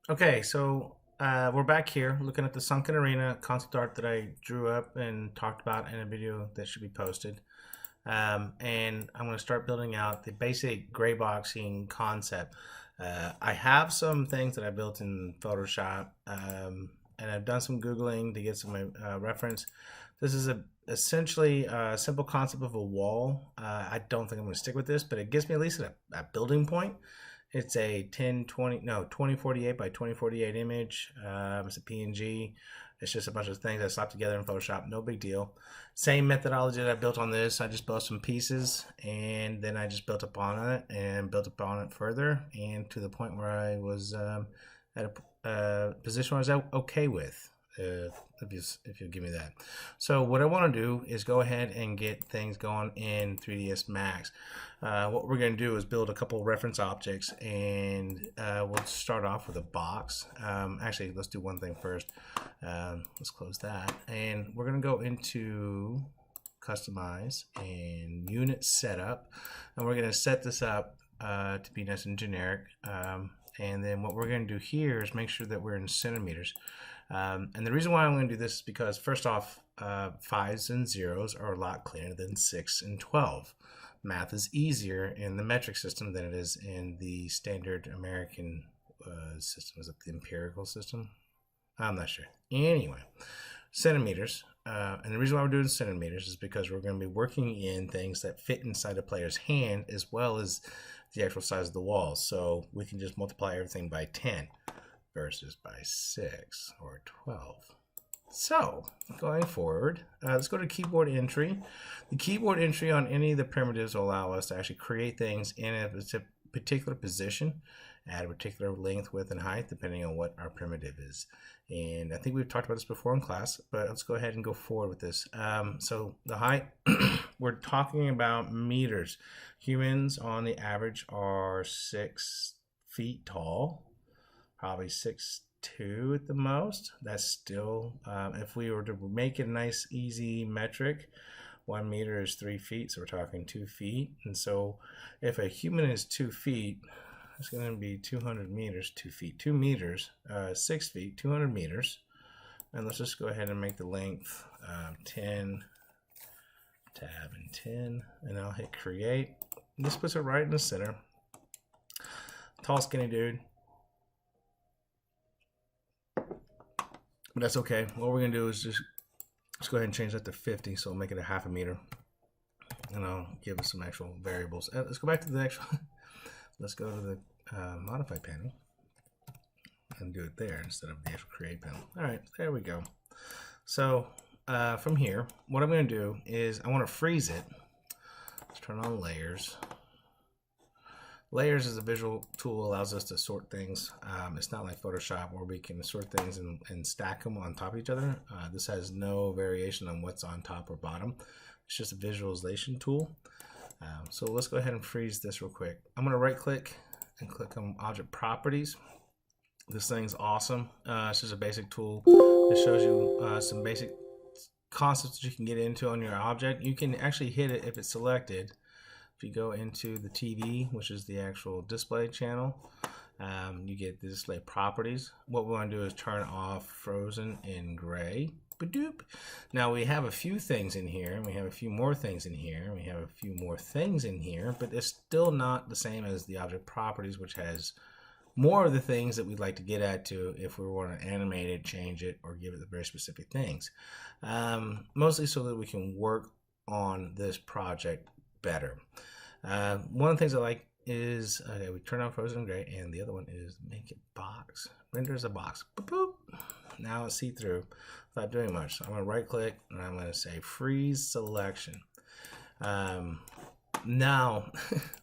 Okay, so we're back here looking at the Sunken Arena concept art that I drew up and talked about in a video that should be posted. And I'm going to start building out the basic gray boxing concept. I have some things that I built in Photoshop, and I've done some Googling to get some reference. This is essentially a simple concept of a wall. I don't think I'm going to stick with this, but it gives me at least a building point. It's a 2048 by 2048 image. It's a PNG. It's just a bunch of things I slapped together in Photoshop. No big deal. Same methodology that I built on this. I just built some pieces and then I just built upon it and built upon it further, and to the point where I was at a position where I was okay with. If you give me that. So what I want to do is go ahead and get things going in 3ds Max. What we're going to do is build a couple reference objects, and we'll start off with a box. Actually, let's do one thing first. Let's close that, and we're going to go into customize and unit setup, and we're going to set this up to be nice and generic. And then what we're going to do here is make sure that we're in centimeters. And the reason why I'm going to do this is because, first off, 5s and 0s are a lot cleaner than 6 and 12. Math is easier in the metric system than it is in the standard American system. Is it the empirical system? I'm not sure. Anyway, centimeters. And the reason why we're doing centimeters is because we're going to be working in things that fit inside a player's hand as well as the actual size of the wall. So we can just multiply everything by 10 versus by 6 or 12. So going forward, let's go to keyboard entry. The keyboard entry on any of the primitives will allow us to actually create things in a particular position at a particular length, width, and height, depending on what our primitive is. And I think we've talked about this before in class, but let's go ahead and go forward with this. So the height, we're talking about meters. Humans on the average are 6 feet tall, probably 6'2" at the most. That's still, if we were to make it a nice, easy metric, 1 meter is 3 feet, so we're talking 2 feet. And so if a human is 2 feet, it's going to be 200 meters, 2 feet, 2 meters, 6 feet, 200 meters. And let's just go ahead and make the length 10, tab and 10, and I'll hit create. This puts it right in the center. Tall, skinny dude. But that's okay. What we're going to do is just let's go ahead and change that to 50, so we'll make it a half a meter. And I'll give us some actual variables. Let's go back to the actual, let's go to the modify panel and do it there instead of the actual create panel. All right, there we go. So from here, what I'm going to do is I want to freeze it. Let's turn on layers. Layers is a visual tool, allows us to sort things. It's not like Photoshop where we can sort things and stack them on top of each other. This has no variation on what's on top or bottom. It's just a visualization tool. So let's go ahead and freeze this real quick. I'm going to right click and click on object properties. This thing's awesome. It's just a basic tool. It shows you some basic concepts that you can get into on your object. You can actually hit it if it's selected. If you go into the TV, which is the actual display channel, you get the display properties. What we want to do is turn off frozen in gray. Ba-doop. Now we have a few things in here, and we have a few more things in here, and we have a few more things in here, but it's still not the same as the object properties, which has more of the things that we'd like to get at to if we want to animate it, change it, or give it the very specific things. Mostly so that we can work on this project better. One of the things I like is, okay, we turn on frozen gray, and the other one is make it box. Render as a box. Boop, boop. Now it's see-through without doing much. So I'm going to right click and I'm going to say freeze selection. Now,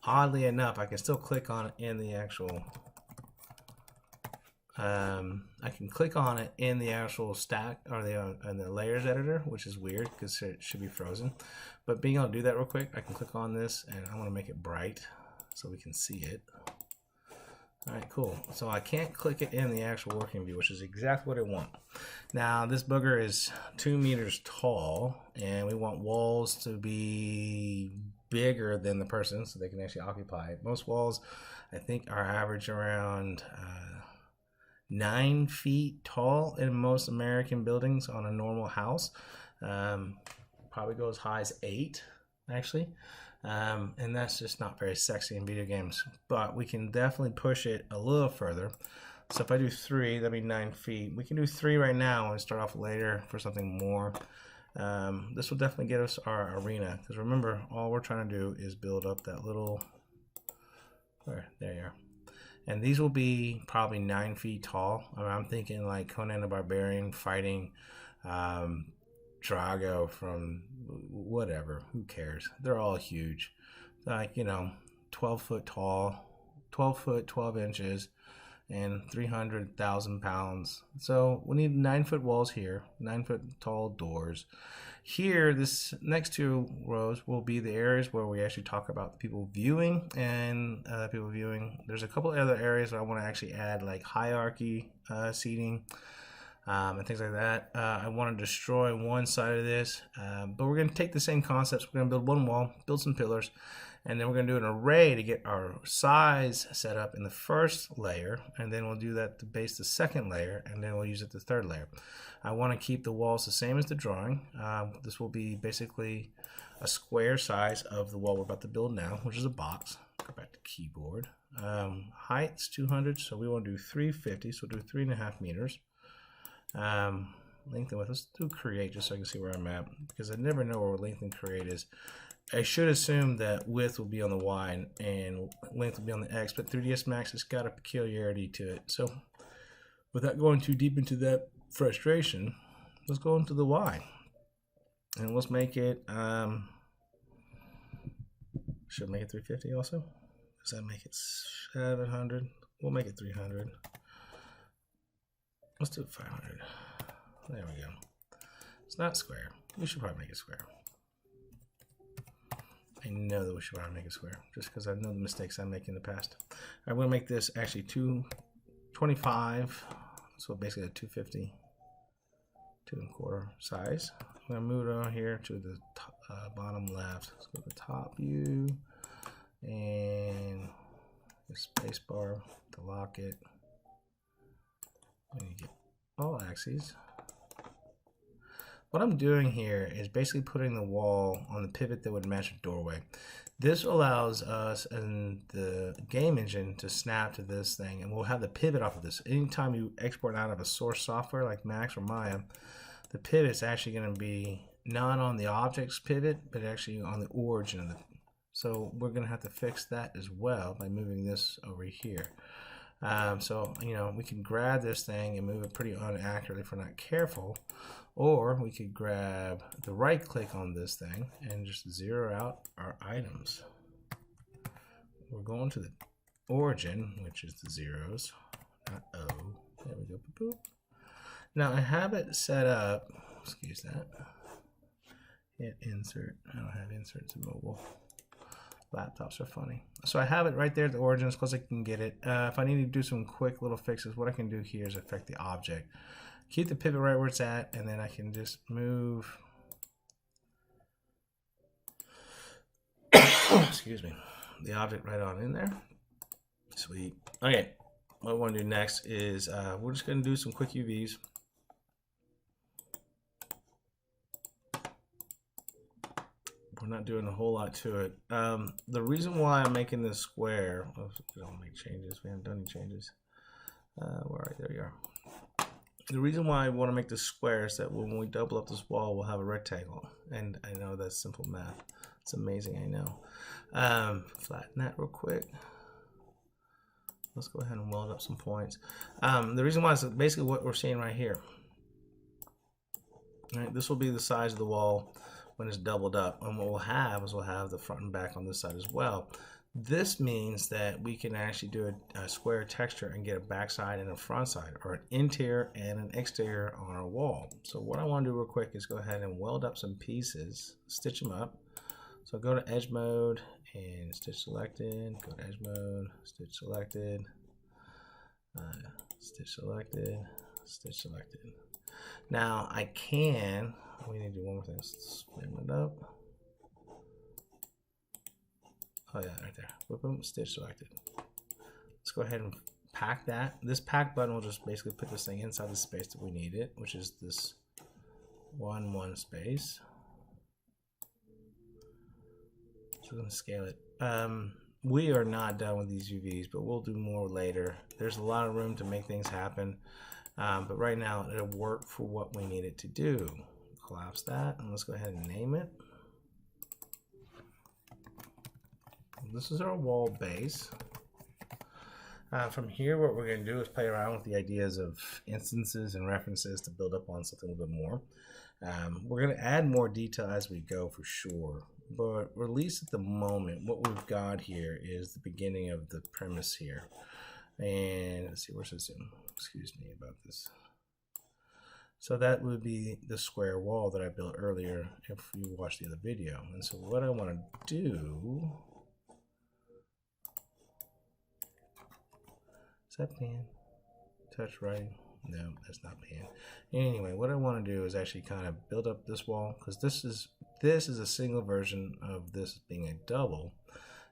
oddly enough, I can still click on it in the actual I can click on it in the actual stack or the layers editor, which is weird because it should be frozen. But being able to do that real quick, I can click on this and I want to make it bright so we can see it. All right, cool. So I can't click it in the actual working view, which is exactly what I want. Now this booger is 2 meters tall, and we want walls to be bigger than the person so they can actually occupy it. Most walls, I think, are average around 9 feet tall in most American buildings on a normal house. Probably go as high as 8, actually. And that's just not very sexy in video games, but we can definitely push it a little further. So if I do 3, that'd be 9 feet. We can do 3 right now and start off later for something more. This will definitely get us our arena, because remember, all we're trying to do is build up that little, there you are. And these will be probably 9 feet tall. I mean, I'm thinking like Conan the Barbarian fighting Drago from whatever, who cares? They're all huge. Like, 12 foot tall, 12 foot, 12 inches, and 300,000 pounds. So we need 9 foot walls here, 9 foot tall doors. Here, this next 2 rows will be the areas where we actually talk about the people viewing and people viewing. There's a couple other areas where I want to actually add like hierarchy seating and things like that. I want to destroy one side of this, but we're going to take the same concepts. We're going to build one wall, build some pillars, and then we're going to do an array to get our size set up in the first layer, and then we'll do that to base the second layer, and then we'll use it the third layer. I want to keep the walls the same as the drawing. This will be basically a square size of the wall we're about to build now, which is a box. Go back to keyboard. Height's 200, so we want to do 350, so we'll do 3.5 meters. Length and width, let's do create just so I can see where I'm at, because I never know where length and create is. I should assume that width will be on the Y and length will be on the X, but 3ds Max has got a peculiarity to it. So without going too deep into that frustration, let's go into the Y. And let's make it, should make it 350 also? Does that make it 700? We'll make it 300. Let's do 500. There we go. It's not square. We should probably make it square. I know that we should probably make it square, just because I know the mistakes I make in the past. I'm going to make this actually 225, so basically a 250, 2.25 size. I'm going to move it on here to the top, bottom left. Let's go to the top view, and the space bar to lock it. And you get all axes. What I'm doing here is basically putting the wall on the pivot that would match a doorway. This allows us in the game engine to snap to this thing, and we'll have the pivot off of this. Anytime you export out of a source software like Max or Maya, the pivot's actually going to be not on the object's pivot, but actually on the origin of the. So we're going to have to fix that as well by moving this over here. So, we can grab this thing and move it pretty unaccurately if we're not careful, or we could grab the right click on this thing and just zero out our items. We're going to the origin, which is the zeros, not O. There we go. Boop. Now I have it set up, excuse that, hit insert. I don't have inserts in mobile. Laptops are funny. So I have it right there at the origin as close as I can get it. If I need to do some quick little fixes, what I can do here is affect the object. Keep the pivot right where it's at, and then I can just move. Excuse me. The object right on in there. Sweet. Okay. What I want to do next is we're just going to do some quick UVs. We're not doing a whole lot to it. The reason why I'm making this square, we don't make changes. We haven't done any changes. All right, there you are. The reason why I want to make this square is that when we double up this wall, we'll have a rectangle. And I know that's simple math. It's amazing, I know. Flatten that real quick. Let's go ahead and weld up some points. The reason why is basically what we're seeing right here. All right, this will be the size of the wall when it's doubled up, and what we'll have is we'll have the front and back on this side as well. This means that we can actually do a square texture and get a back side and a front side, or an interior and an exterior on our wall. So what I want to do real quick is go ahead and weld up some pieces, stitch them up. So go to edge mode and stitch selected, go to edge mode, stitch selected, stitch selected, stitch selected. Now I can, we need to do one more thing, spin it up. Oh yeah, right there. Boom, boom, stitch selected. Let's go ahead and pack that. This pack button will just basically put this thing inside the space that we need it, which is this 1 space. So we're going to scale it. We are not done with these UVs, but we'll do more later. There's a lot of room to make things happen, but right now it'll work for what we need it to do. Collapse that, and let's go ahead and name it. This is our wall base. From here, what we're going to do is play around with the ideas of instances and references to build up on something a little bit more. We're going to add more detail as we go for sure, but at least at the moment, what we've got here is the beginning of the premise here. And let's see, where's this in? Excuse me about this. So that would be the square wall that I built earlier if you watched the other video. And so what I want to do, is that pan? Touch right? No, that's not pan. Anyway, what I want to do is actually kind of build up this wall, because this is a single version of this being a double.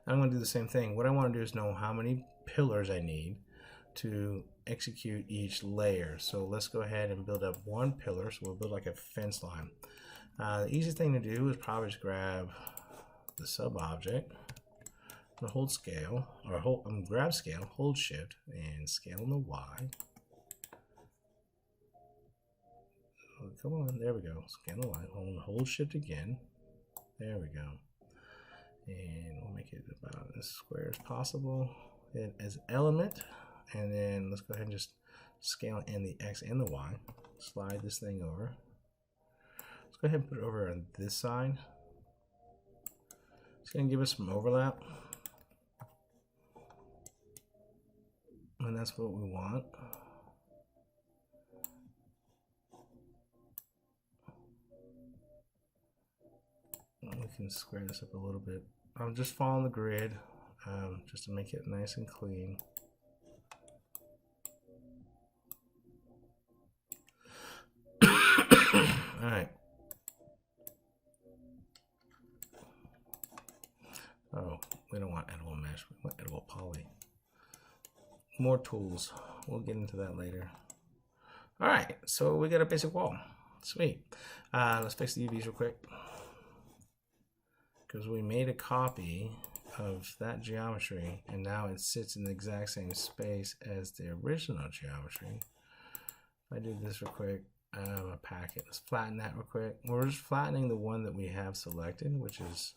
I'm going to do the same thing. What I want to do is know how many pillars I need to execute each layer. So let's go ahead and build up one pillar. So we'll build like a fence line. The easiest thing to do is probably just grab the sub object, hold scale, or grab scale, hold shift, and scale on the Y. Oh, come on, there we go. Scale on the Y, hold shift again. There we go. And we'll make it about as square as possible. And as element, and then let's go ahead and just scale in the X and the Y. Slide this thing over. Let's go ahead and put it over on this side. It's going to give us some overlap. And that's what we want. We can square this up a little bit. I'm just following the grid just to make it nice and clean. All right. Oh, we don't want edible mesh. We want edible poly. More tools. We'll get into that later. All right, so we got a basic wall. Sweet. Let's fix the UVs real quick, because we made a copy of that geometry, and now it sits in the exact same space as the original geometry. If I do this real quick, a packet. Let's flatten that real quick. We're just flattening the one that we have selected, which is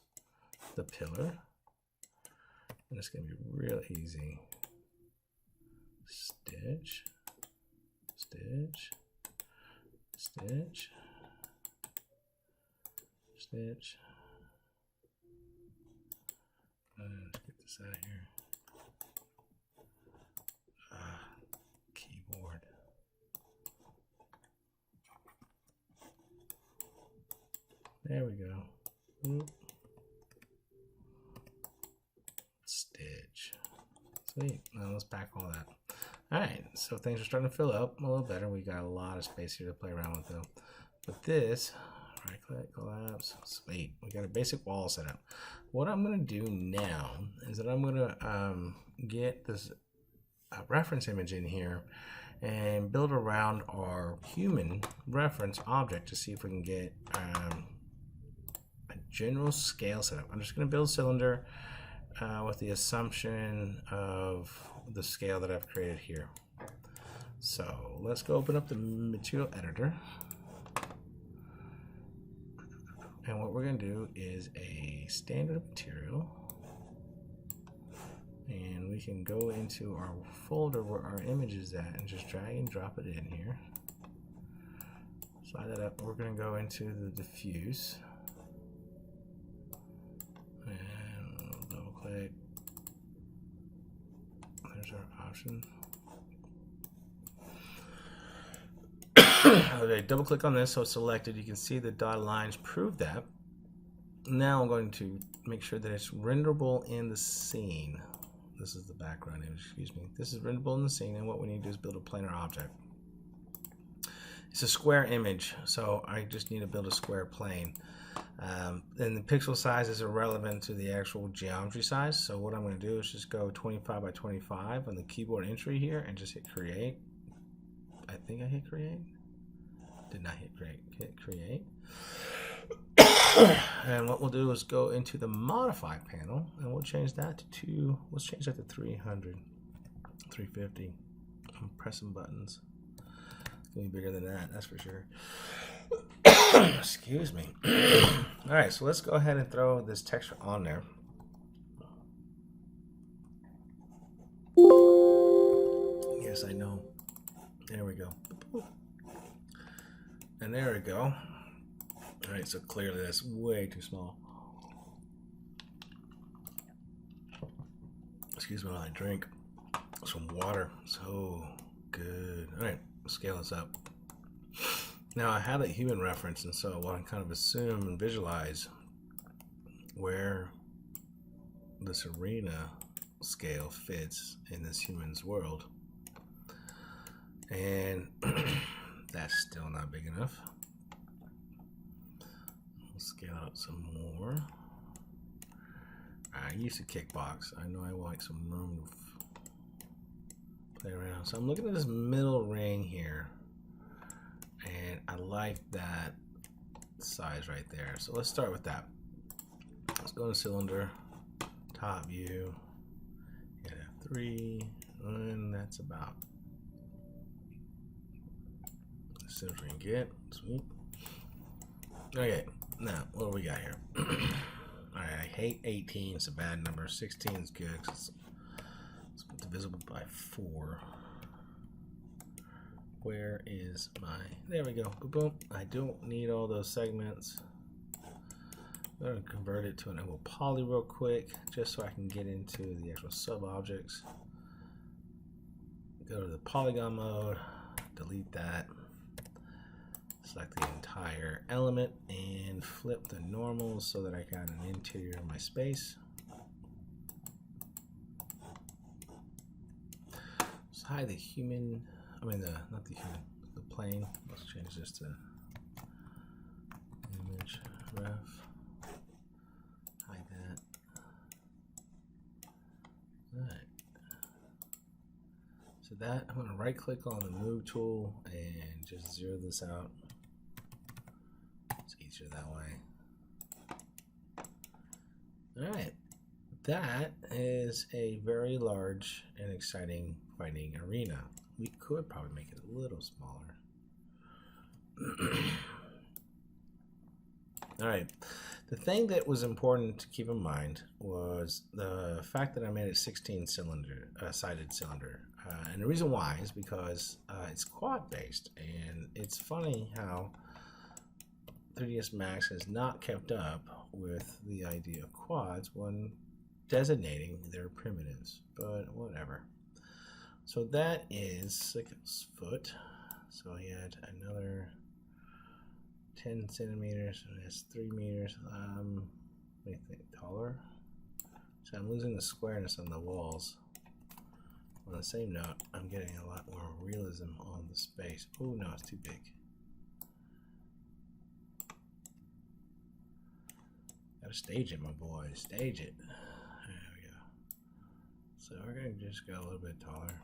the pillar. And it's going to be real easy. Stitch, stitch, stitch, stitch. Let's get this out of here. Keyboard. There we go. Oop. Stitch. Sweet. Now let's pack all that. Alright, so things are starting to fill up a little better. We got a lot of space here to play around with though. But this, right click, collapse, sweet. We got a basic wall set up. What I'm going to do now is that I'm going to get this reference image in here and build around our human reference object to see if we can get a general scale setup. I'm just going to build a cylinder with the assumption of the scale that I've created here. So let's go open up the material editor. And what we're going to do is a standard material. And we can go into our folder where our image is at and just drag and drop it in here. Slide that up. We're going to go into the diffuse. And we'll double click. There's our option. Okay, double click on this so it's selected. You can see the dotted lines prove that. Now I'm going to make sure that it's renderable in the scene. This is the background image, excuse me. This is renderable in the scene, and what we need to do is build a planar object. It's a square image, so I just need to build a square plane. And the pixel size is irrelevant to the actual geometry size. So what I'm going to do is just go 25 by 25 on the keyboard entry here and just hit create. I think I hit create. Did not hit create. Hit create. And what we'll do is go into the modify panel and we'll change that to let's change that to 300, 350. I'm pressing buttons. It's gonna be bigger than that, that's for sure. Excuse me. All right, so let's go ahead and throw this texture on there. Yes, I know. There we go. And there we go. All right, so clearly that's way too small. Excuse me while I drink some water. So good. All right, let's scale this up. Now I have a human reference, and so I kind of assume and visualize where this arena scale fits in this human's world. And that's still not big enough. Let's scale up some more. I used to kickbox. I know I want some room to play around. So I'm looking at this middle ring here. And I like that size right there. So let's start with that. Let's go to cylinder, top view, hit F3, and that's about as soon as we can get. Sweet. Okay, now what do we got here? Alright, I hate 18, it's a bad number. 16 is good because it's divisible by 4. Where is my, there we go, boom, boom. I don't need all those segments. I'm going to convert it to an angle poly real quick, just so I can get into the actual sub-objects. Go to the polygon mode, delete that, select the entire element, and flip the normal so that I got an interior of my space. Let's hide the human. Not the human, the plane. Let's change this to image ref. Hide that. Alright. So that, I'm going to right click on the move tool and just zero this out. It's easier that way. Alright. That is a very large and exciting fighting arena. We could probably make it a little smaller. All right. The thing that was important to keep in mind was the fact that I made it 16 cylinder, sided cylinder. And the reason why is because it's quad based. And it's funny how 3ds Max has not kept up with the idea of quads when designating their primitives, but whatever. So that is 6 foot. So he had another 10 centimeters, and that's 3 meters. What do you think, taller? So I'm losing the squareness on the walls. On the same note, I'm getting a lot more realism on the space. Oh no, it's too big. Gotta stage it, my boy. Stage it. There we go. So we're gonna just go a little bit taller.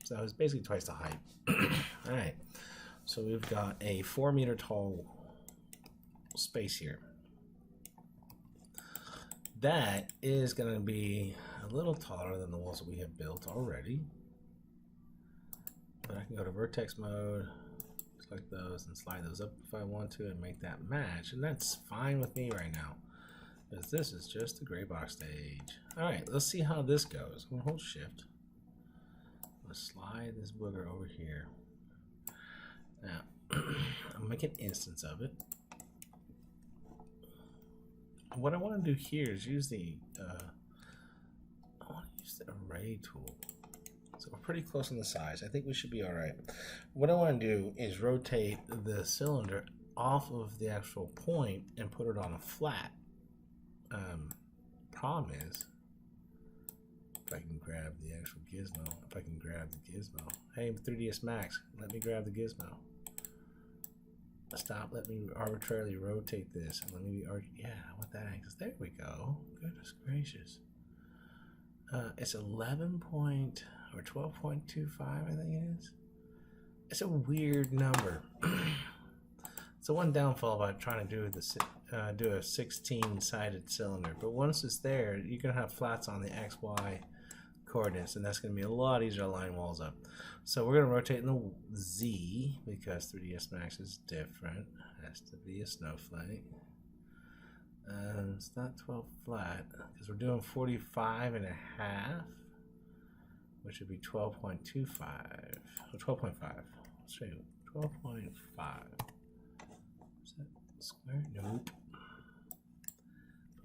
So it's basically twice the height. All right. So we've got a 4 meter tall space here. That is going to be a little taller than the walls that we have built already. But I can go to vertex mode, select those, and slide those up if I want to and make that match. And that's fine with me right now, because this is just a gray box stage. All right, let's see how this goes. I'm going to hold shift. Let's slide this booger over here. Now, I'll make an instance of it. What I want to do here is use the array tool. So we're pretty close on the size. I think we should be all right. What I want to do is rotate the cylinder off of the actual point and put it on a flat. Problem is, if I can grab the actual gizmo, if I can grab the gizmo. Hey, 3ds Max, let me grab the gizmo. Stop. Let me arbitrarily rotate this. And let me yeah, I want that angle. There we go. Goodness gracious. It's 11 point or 12.25, I think it is. It's a weird number. It's the one downfall about trying to do a 16-sided cylinder. But once it's there, you're gonna have flats on the X, Y coordinates, and that's gonna be a lot easier to line walls up. So we're gonna rotate in the Z because 3ds Max is different. It has to be a snowflake. It's not 12 flat because we're doing 45 and a half, which would be 12.25 or 12.5. Let's show you 12.5. Is that square? Nope.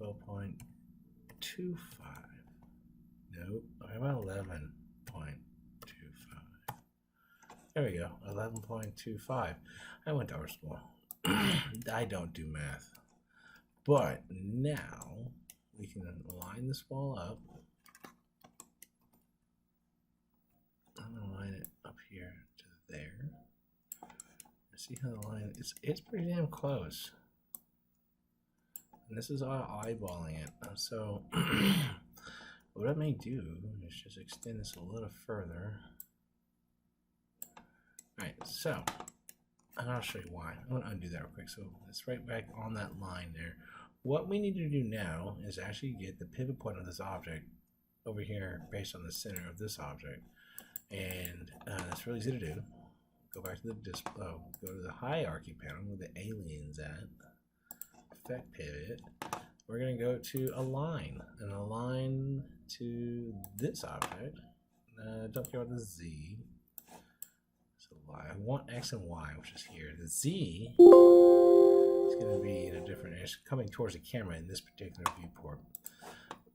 12.25. Nope. How about 11.25? There we go. 11.25. I went to art school. I don't do math. But now we can line this wall up. I'm gonna line it up here to there. See how the line it's pretty damn close. And this is all eyeballing it. So what I may do is just extend this a little further. Alright, so and I'll show you why. I'm gonna undo that real quick. So it's right back on that line there. What we need to do now is actually get the pivot point of this object over here based on the center of this object. And it's really easy to do. Go back to the display, go to the hierarchy panel where the alien's at. Effect pivot. We're going to go to align and align to this object. Don't care about the Z. So I want X and Y, which is here. The Z is going to be in a different, it's coming towards the camera in this particular viewport.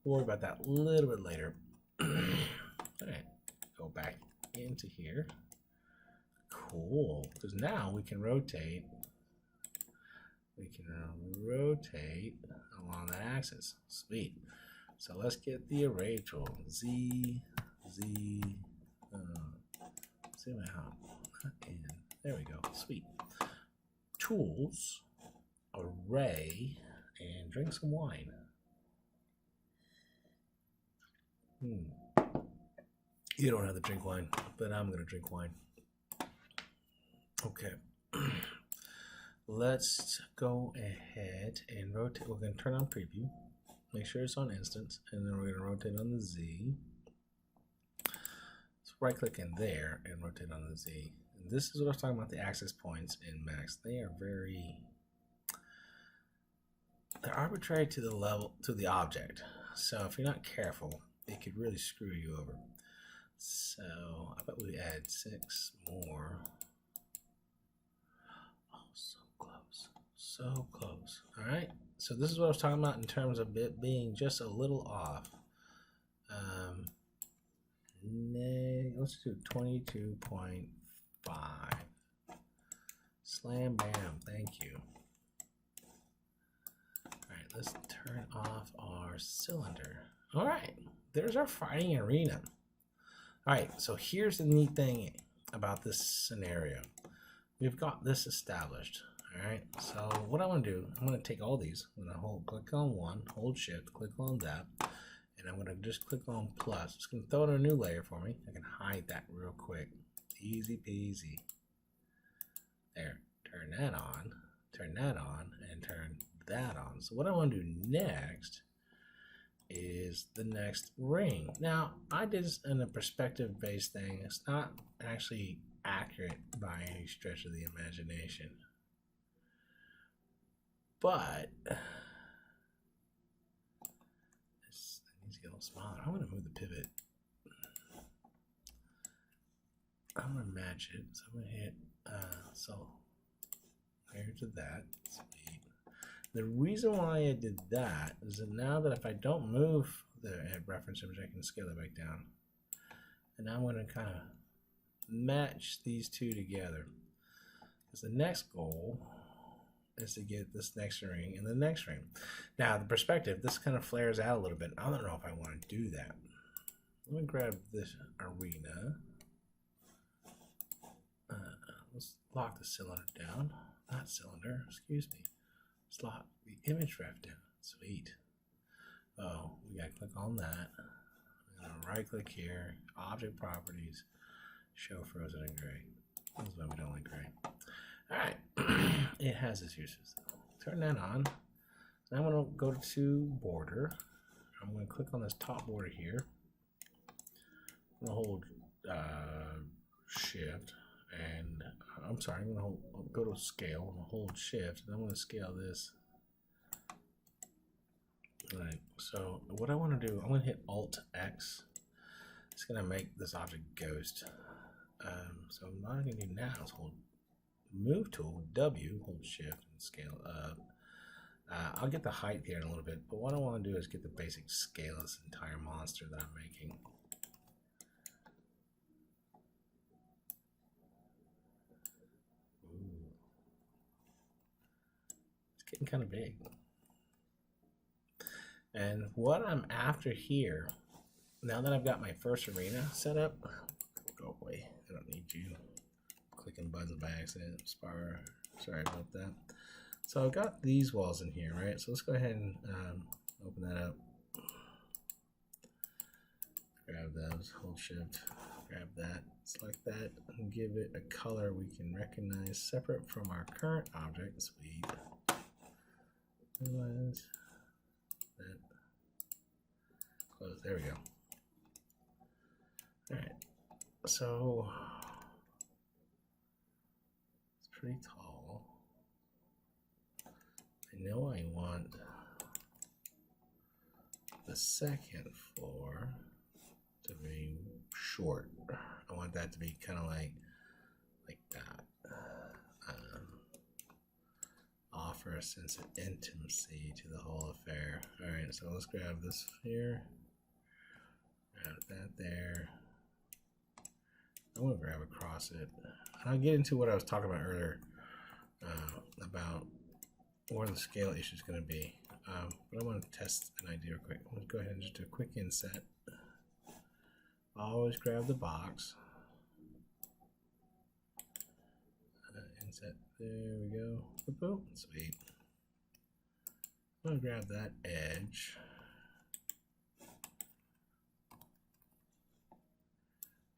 We'll worry about that a little bit later. Alright, go back into here. Cool, because now we can rotate. We can rotate along that axis. Sweet. So let's get the array tool. Z, zoom out. And there we go. Sweet. Tools, array, and drink some wine. You don't have to drink wine, but I'm gonna drink wine. Okay. Let's go ahead and rotate. We're going to turn on preview, make sure it's on instance, and then we're going to rotate on the Z. So right click in there and rotate on the Z. And this is what I was talking about, the axis points in Max. They are they're arbitrary to the level, to the object. So if you're not careful, it could really screw you over. So I bet we add 6 more. So close. All right. So this is what I was talking about in terms of it being just a little off. Let's do 22.5. Slam bam. Thank you. All right. Let's turn off our cylinder. All right. There's our fighting arena. All right. So here's the neat thing about this scenario. We've got this established. Alright, so what I want to do, I'm going to take all these, I'm going to click on one, hold shift, click on that, and I'm going to just click on plus. It's going to throw in a new layer for me. I can hide that real quick. Easy peasy. There, turn that on, and turn that on. So what I want to do next is the next ring. Now, I did this in a perspective-based thing. It's not actually accurate by any stretch of the imagination. But this needs to get a little smaller. I'm going to move the pivot. I'm going to match it. So I'm going to hit so there to that. Sweet. The reason why I did that is that now that if I don't move the reference image, I can scale it back down. And now I'm going to kind of match these two together. Because the next goal is to get this next ring and the next ring. Now the perspective, this kind of flares out a little bit. I don't know if I want to do that. Let me grab this arena. Let's lock the cylinder down. not cylinder, excuse me, slot the image ref down. Sweet. Oh, we gotta click on that. I'm gonna right click here, object properties, show frozen in gray. This is why we don't like gray. Alright, it has its uses. Turn that on. Now I'm gonna go to border. I'm gonna click on this top border here. I'm gonna hold shift and I'm sorry, I'm gonna go to scale, I'm gonna hold shift, and I'm gonna scale this. Alright, so what I want to do, I'm gonna hit Alt X. It's gonna make this object ghost. So what I'm gonna do now is hold move tool, W, hold shift and scale up. I'll get the height here in a little bit, but what I want to do is get the basic scale of this entire monster that I'm making. Ooh. It's getting kind of big. And what I'm after here, now that I've got my first arena set up, go away, I don't need you clicking buttons by accident, sorry about that. So I've got these walls in here, right? So let's go ahead and open that up. Grab those, hold shift, grab that, select that, and give it a color we can recognize separate from our current object. Sweet. Otherwise, that. Close, there we go. All right, so it's pretty tall. I know I want the second floor to be short. I want that to be kind of like that. Offer a sense of intimacy to the whole affair. All right, so let's grab this here. Grab that there. I'm gonna grab across it. I'll get into what I was talking about earlier about where the scale issue is going to be. But I want to test an idea real quick. I'm going to go ahead and just do a quick inset. Always grab the box. Inset. There we go. Boop, boop. Sweet. I'm going to grab that edge.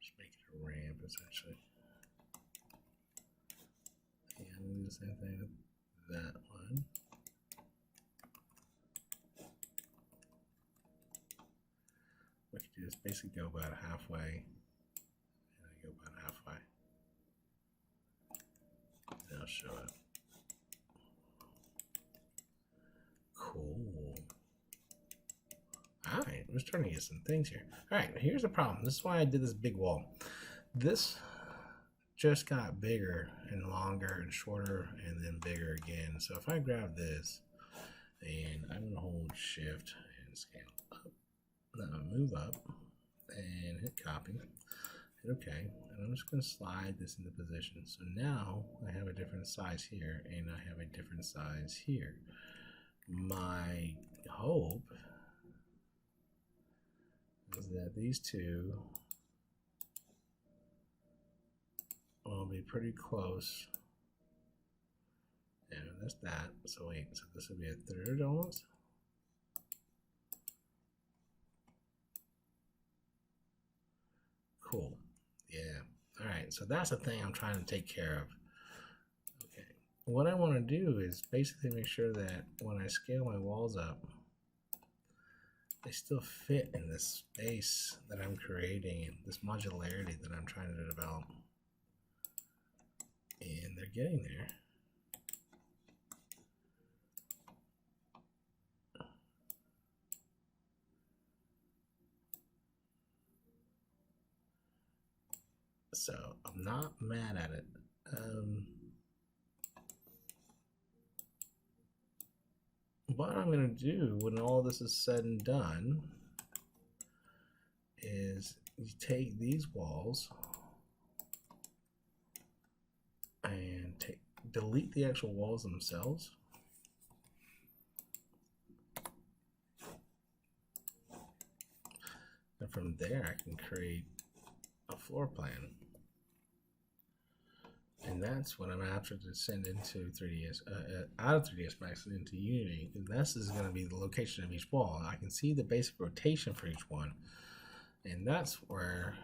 Just make it a ramp essentially. And I'm going to do the same thing with that one. What you do is basically go about halfway, and I go about halfway. And I'll show it. Cool. Alright, we're starting to get some things here. Alright, here's the problem. This is why I did this big wall. This just got bigger and longer and shorter and then bigger again. So if I grab this and I'm going to hold shift and scale up, then I'll move up and hit copy, hit OK, and I'm just going to slide this into position. So now I have a different size here and I have a different size here. My hope is that these two will be pretty close. And that's that. So wait, so this would be a third almost. Cool. Yeah. All right. So that's the thing I'm trying to take care of. Okay. What I want to do is basically make sure that when I scale my walls up, they still fit in this space that I'm creating, this modularity that I'm trying to develop. And they're getting there. So I'm not mad at it. What I'm going to do when all this is said and done is you take these walls and delete the actual walls themselves. And from there I can create a floor plan. And that's what I'm after to send into 3ds, out of 3ds Max and into Unity. And this is going to be the location of each wall. I can see the basic rotation for each one. And that's where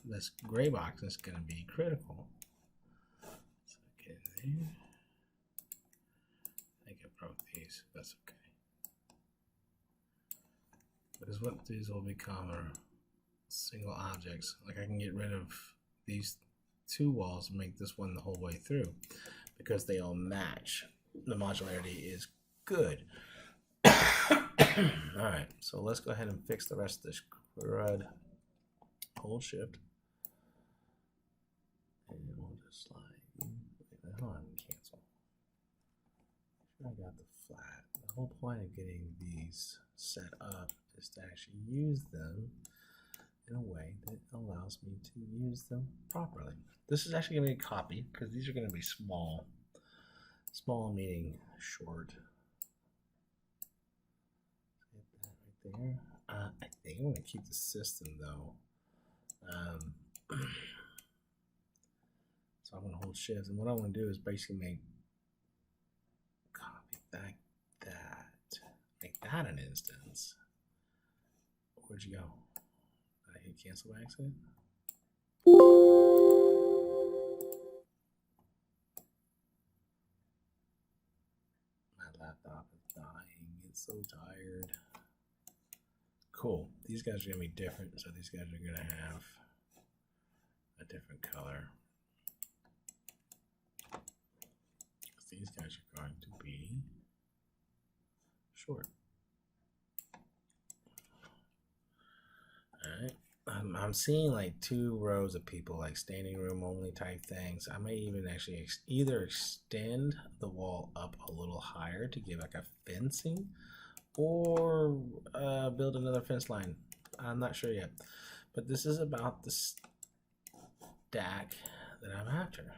this gray box is going to be critical. So get in there. I think I broke these. That's okay. Because what these will become are single objects. Like I can get rid of these 2 walls and make this one the whole way through because they all match. The modularity is good. Alright, so let's go ahead and fix the rest of this crud. Hold shift. And we'll just slide. Hold on, cancel. I got the flat. The whole point of getting these set up is to actually use them in a way that allows me to use them properly. This is actually going to be a copy because these are going to be small. Small meaning short. Get that right there. I think I'm going to keep the system though. So I'm going to hold shift, and what I want to do is basically make that an instance. Where'd you go? Did I hit cancel by accident? My laptop is dying. It's so tired. Cool. These guys are going to be different, so these guys are going to have a different color. These guys are going to be short. Alright. I'm seeing like 2 rows of people, like standing room only type things. I may even actually either extend the wall up a little higher to give like a fencing, or build another fence line. I'm not sure yet. But this is about the stack that I'm after.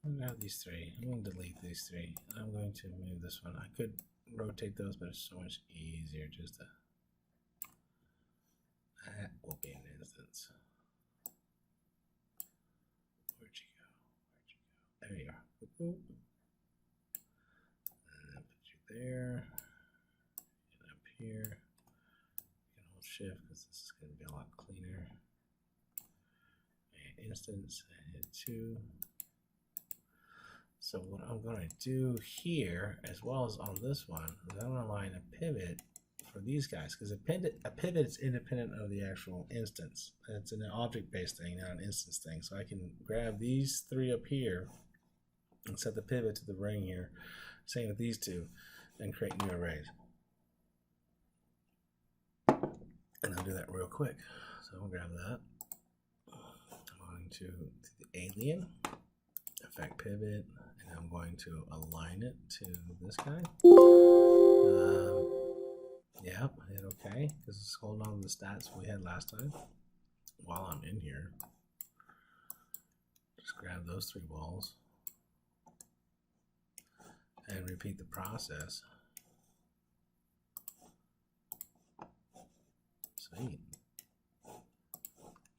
I'm going to have these 3. I'm going to delete these 3. I'm going to move this one. I could rotate those, but it's so much easier just to... That will be an instance. Where'd you go? Where'd you go? There you are. And then put you there. And up here. You can hold shift because this is going to be a lot cleaner. And instance, and hit 2. So what I'm going to do here, as well as on this one, is I'm going to line a pivot for these guys, because a pivot is independent of the actual instance. It's an object-based thing, not an instance thing. So I can grab these 3 up here and set the pivot to the ring here, same with these 2, and create new arrays. And I'll do that real quick. So I'll grab that. I'm going to the alien, effect pivot, and I'm going to align it to this guy. Yep, hit OK, because it's holding on to the stats we had last time. While I'm in here, just grab those 3 walls and repeat the process. Sweet.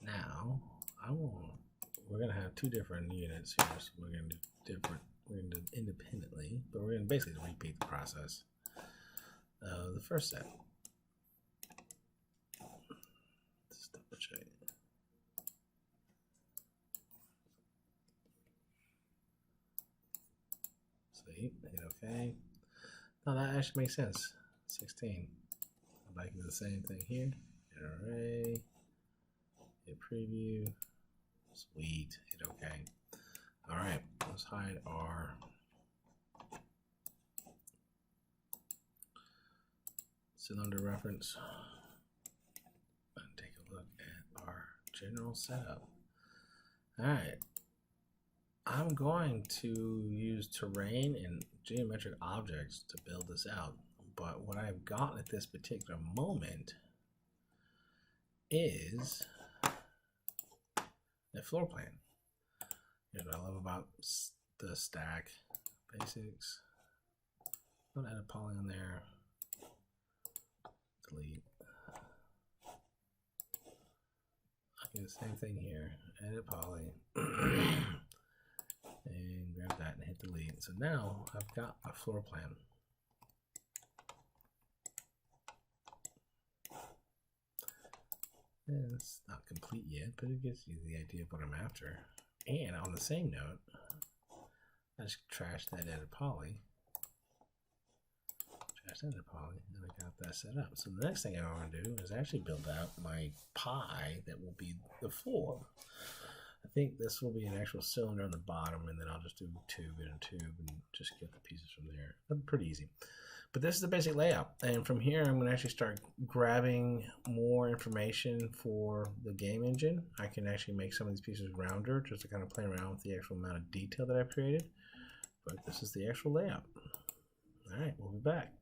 Now, we're going to have 2 different units here, so we're going to do different, we're going to do independently, but we're going to basically repeat the process. The first set. Let's double check. Sweet, hit OK. No, that actually makes sense. 16. I can do the same thing here. Hit array. Hit preview. Sweet, hit OK. All right, let's hide our cylinder reference and take a look at our general setup. All right, I'm going to use terrain and geometric objects to build this out, but what I've got at this particular moment is a floor plan. Here's what I love about the stack basics. I'm gonna add a polygon there. Delete. I do the same thing here. Edit poly. so now I've got my floor plan. And it's not complete yet, but it gives you the idea of what I'm after. And on the same note, I just trashed that edit poly. And I got that set up. So the next thing I want to do is actually build out my pie that will be the floor. I think this will be an actual cylinder on the bottom, and then I'll just do tube and tube and just get the pieces from there. But pretty easy. But this is the basic layout. And from here, I'm going to actually start grabbing more information for the game engine. I can actually make some of these pieces rounder just to kind of play around with the actual amount of detail that I've created. But this is the actual layout. All right, we'll be back.